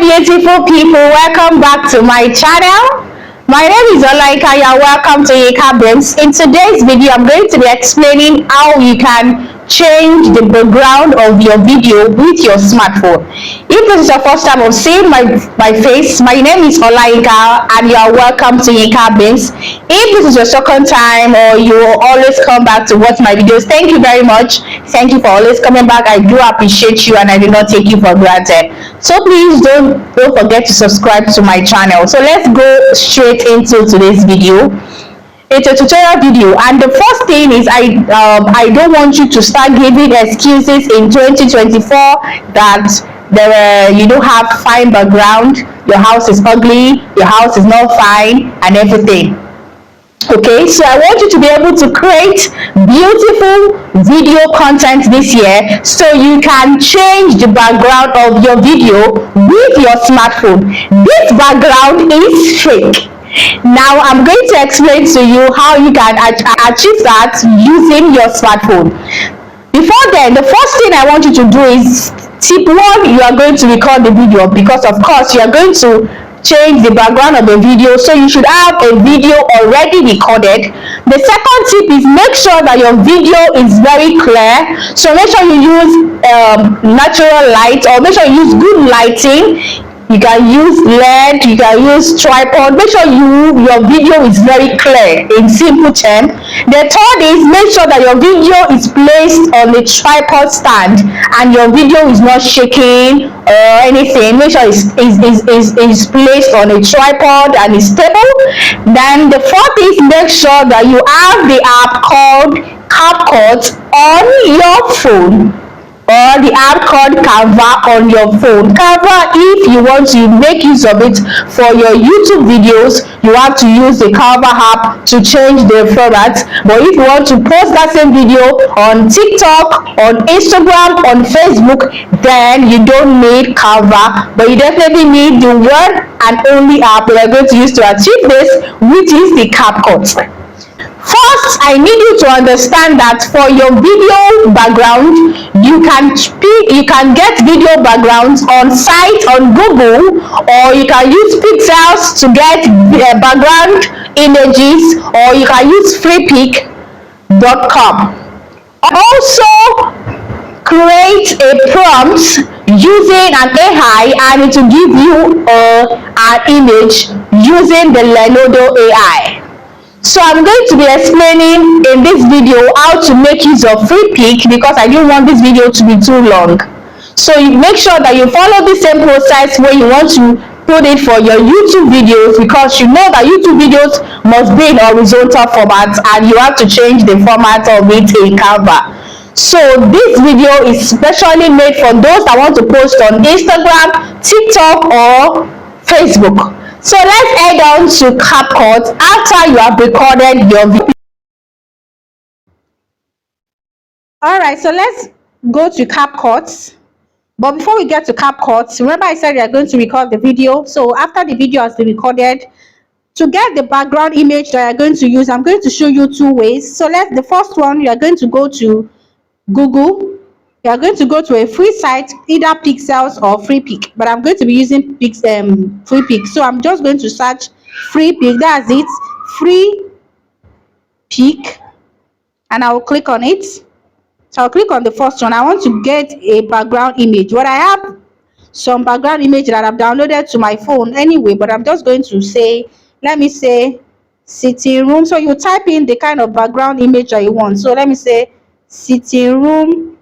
beautiful people, welcome back to my channel. My name is Olaika. You're welcome to CapCut. In today's video, I'm going to be explaining how you can change the background of your video with your smartphone. If this is your first time of seeing my face, my name is Olaika and you are welcome to CapCut. If this is your second time or you always come back to watch my videos, thank you very much. Thank you for always coming back. I do appreciate you and I do not take you for granted. So please don't forget to subscribe to my channel. So let's go straight into today's video. It's a tutorial video, and the first thing is I don't want you to start giving excuses in 2024 that you don't have fine background, your house is ugly, your house is not fine, and everything. Okay, so I want you to be able to create beautiful video content this year so you can change the background of your video with your smartphone. This background is fake. Now I'm going to explain to you how you can achieve that using your smartphone. Before then, the first thing I want you to do is tip 1, you are going to record the video because of course you are going to change the background of the video, so you should have a video already recorded. The second tip is make sure that your video is very clear, so make sure you use natural light or make sure you use good lighting. You can use LED, you can use tripod. Make sure your video is very clear in simple terms. The third is make sure that your video is placed on a tripod stand and your video is not shaking or anything. Make sure it's placed on a tripod and is stable. Then the fourth is make sure that you have the app called CapCut on your phone, or the app called Canva on your phone. Canva, if you want to make use of it for your YouTube videos, you have to use the Canva app to change the format. But if you want to post that same video on TikTok, on Instagram, on Facebook, then you don't need Canva, but you definitely need the one and only app we are going to use to achieve this, which is the CapCut. First, I need you to understand that for your video background, you can get video backgrounds on site on Google, or you can use Pixels to get background images, or you can use Freepik.com. Also, create a prompt using an AI and it will give you an image using the Leonardo AI. So I'm going to be explaining in this video how to make use of Freepik because I didn't want this video to be too long. So you make sure that you follow the same process where you want to put it for your YouTube videos, because you know that YouTube videos must be in horizontal format and you have to change the format of it in Canva. So this video is specially made for those that want to post on Instagram, TikTok, or Facebook. So let's head on to CapCut after you have recorded your video. Alright, so let's go to CapCut. But before we get to CapCut, remember I said you are going to record the video. So after the video has been recorded, to get the background image that you're going to use, I'm going to show you 2 ways. So the first one, you are going to go to Google. You are going to go to a free site, either Pexels or Freepik, but I'm going to be using Freepik. So I'm just going to search Freepik, that's it, Freepik, and I will click on it. So I'll click on the first one. I want to get a background image. But I have some background image that I've downloaded to my phone anyway, but I'm just going to say, let me say sitting room. So you type in the kind of background image that you want. So let me say sitting room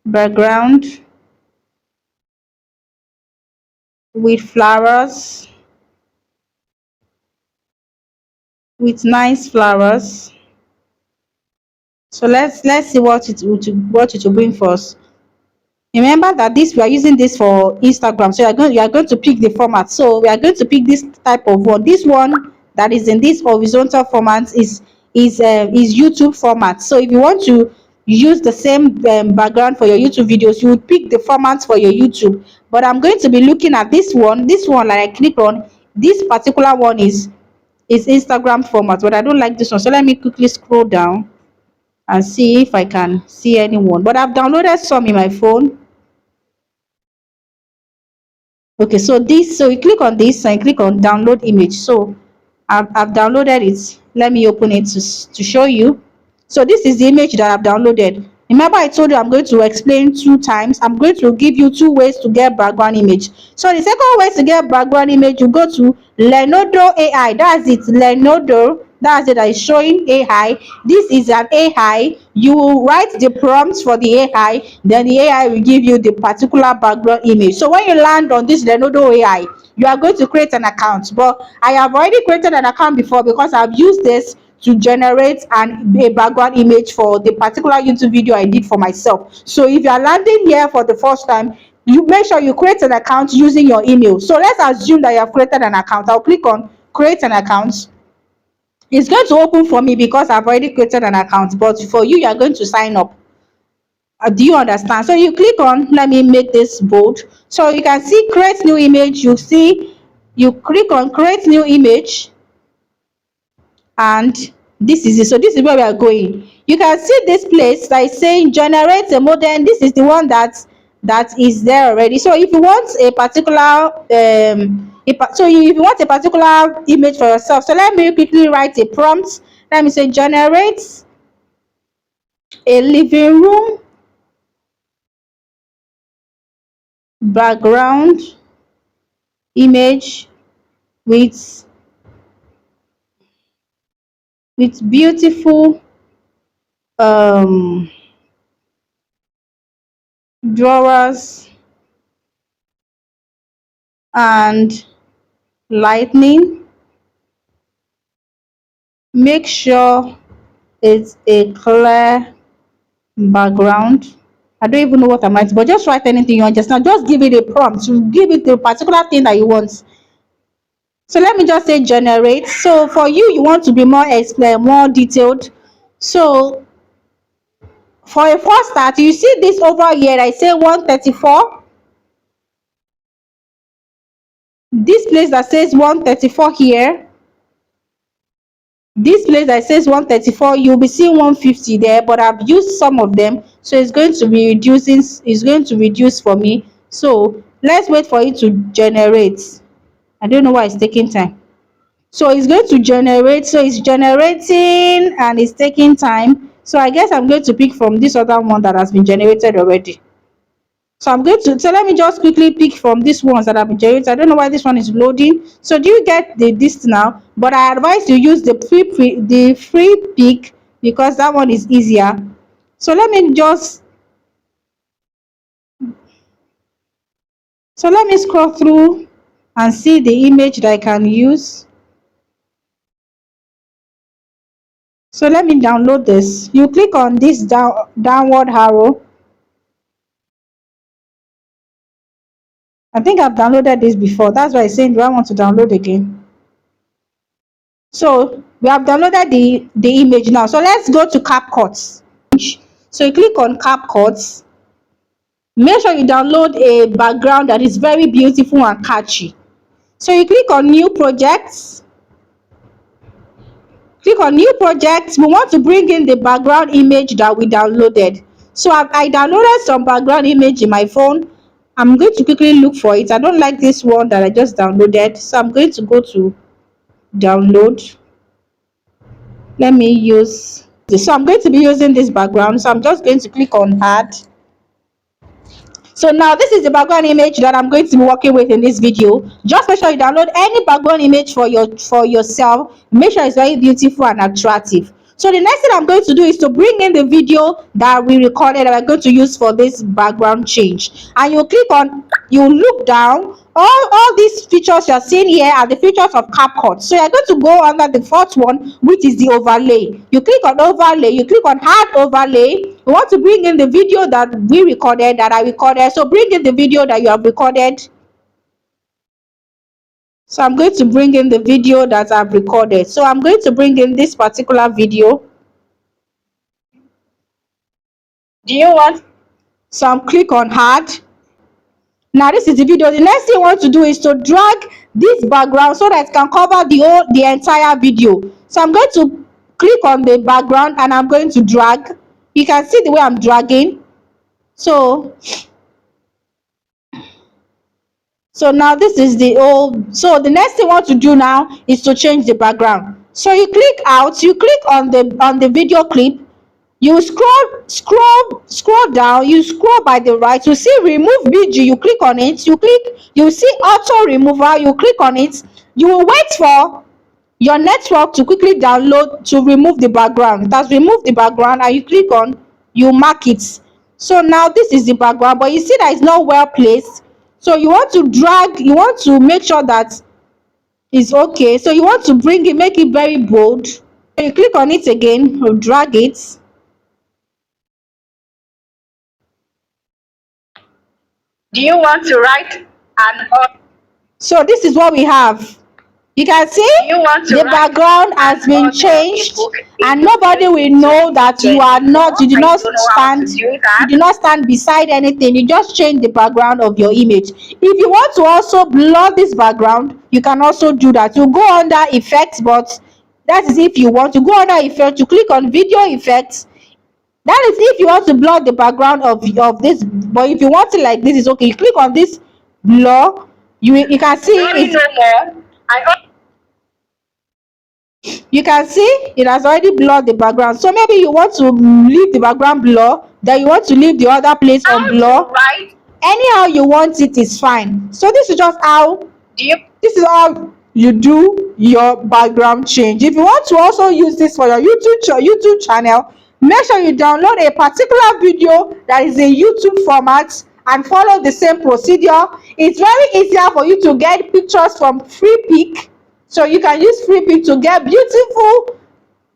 background with flowers, with nice flowers. So let's see what it will bring for us. Remember that we are using this for Instagram, so you are going to pick the format. So we are going to pick this type of one. This one that is in this horizontal format is YouTube format. So if you want to use the same background for your YouTube videos, you would pick the formats for your YouTube. But I'm going to be looking at this one that I click on. This particular one is Instagram format, but I don't like this one. So let me quickly scroll down. and see if I can see anyone. But I've downloaded some in my phone. Okay, so this, so you click on this and click on download image. So I've downloaded it. Let me open it to show you. So this is the image that I've downloaded. Remember I told you I'm going to explain 2 times. I'm going to give you 2 ways to get background image. So the second way to get background image, you go to Leonardo AI. That's it, Leonardo. That's it, that is showing AI. This is an AI. You write the prompts for the AI, then the AI will give you the particular background image. So when you land on this Leonardo AI, you are going to create an account. But I have already created an account before because I've used this to generate a background image for the particular YouTube video I did for myself. So if you are landing here for the first time, you make sure you create an account using your email. So let's assume that you have created an account. I'll click on create an account. It's going to open for me because I've already created an account, but for you, you are going to sign up. Do you understand? So you click on, let me make this bold, so you can see create new image. You see, you click on create new image, and this is it. So this is where we are going. You can see this place that is saying generate a model. This is the one that is there already. So if you want a particular if you want a particular image for yourself, so let me quickly write a prompt. Let me say generate a living room background image with beautiful um drawers and lightning. Make sure it's a clear background. I don't even know what I might, but just write anything you want. Just now, just give it a prompt. You give it the particular thing that you want. So let me just say generate. So for you, you want to be more explain, more detailed. So for a first start, you see this over here. I say 134. This place that says 134 here. This place that says 134, you'll be seeing 150 there, but I've used some of them, so it's going to be reducing. It's going to reduce for me. So let's wait for it to generate. I don't know why it's taking time. So it's going to generate. So it's generating and it's taking time. So I guess I'm going to pick from this other one that has been generated already. So I'm going to, so let me just quickly pick from these ones that have been generated. I don't know why this one is loading. So do you get this now? But I advise you use the free pick because that one is easier. So let me just, so let me scroll through and see the image that I can use. So let me download this. You click on this downward arrow. I think I've downloaded this before. That's why I'm saying, do I want to download again? So we have downloaded the image now. So let's go to CapCut. So you click on CapCut. Make sure you download a background that is very beautiful and catchy. So you click on new projects. Click on new projects. We want to bring in the background image that we downloaded. So I downloaded some background image in my phone. I'm going to quickly look for it. I don't like this one that I just downloaded, so I'm going to go to download. Let me use this. So I'm going to be using this background, so I'm just going to click on add. So now this is the background image that I'm going to be working with in this video. Just make sure you download any background image for yourself. Make sure it's very beautiful and attractive. So the next thing I'm going to do is to bring in the video that we recorded that we're going to use for this background change. And you click on, you look down, all these features you're seeing here are the features of CapCut. So you're going to go under the fourth one, which is the overlay. You click on overlay, you click on add overlay. You want to bring in the video that we recorded, that I recorded. So bring in the video that you have recorded. So I'm going to bring in the video that I've recorded. So I'm going to bring in this particular video. Do you want? So I'm click on add. Now this is the video. The next thing you want to do is to drag this background so that it can cover the entire video. So I'm going to click on the background and I'm going to drag. You can see the way I'm dragging. So now this is the old. So the next thing I want to do now is to change the background. So you click out, you click on the video clip, you scroll down, you scroll by the right, you see remove BG, you click on it, you see auto remover, you click on it, you will wait for your network to quickly download to remove the background. It has removed the background and you click on, you mark it. So now this is the background, but you see that it's not well placed. So you want to drag, you want to make sure that it's okay. So you want to bring it, make it very bold. So you click on it again, you drag it. Do you want to write an So this is what we have. You can see the background has been changed and nobody will know that you do not stand beside anything. You just change the background of your image. If you want to also blur this background, you can also do that. You go under effects, but that is if you want to go under effects, you click on video effects. That is if you want to blur the background of this, but if you want it like this, is okay. You click on this blur, you can see it. You can see it has already blurred the background. So maybe you want to leave the background blur, then you want to leave the other place on blur. Anyhow you want it is fine. So this is just how you do your background change. If you want to also use this for your YouTube channel, make sure you download a particular video that is in YouTube format and follow the same procedure. It's very easier for you to get pictures from Freepik. So you can use Freepik to get beautiful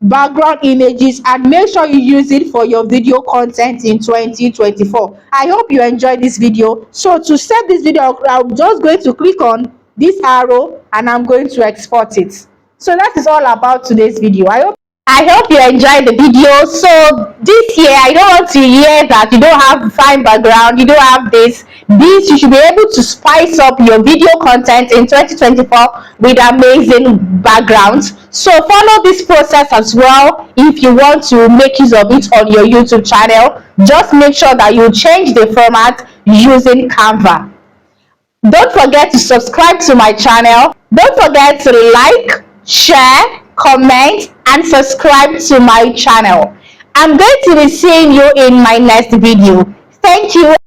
background images and make sure you use it for your video content in 2024. I hope you enjoyed this video. So to save this video, I'm just going to click on this arrow and I'm going to export it. So that is all about today's video. I hope you enjoyed the video. So this year, I don't want to hear that you don't have fine background, you don't have this. You should be able to spice up your video content in 2024 with amazing backgrounds. So follow this process as well if you want to make use of it on your YouTube channel. Just make sure that you change the format using Canva. Don't forget to subscribe to my channel. Don't forget to like, share, comment, and subscribe to my channel. I'm going to be seeing you in my next video. Thank you.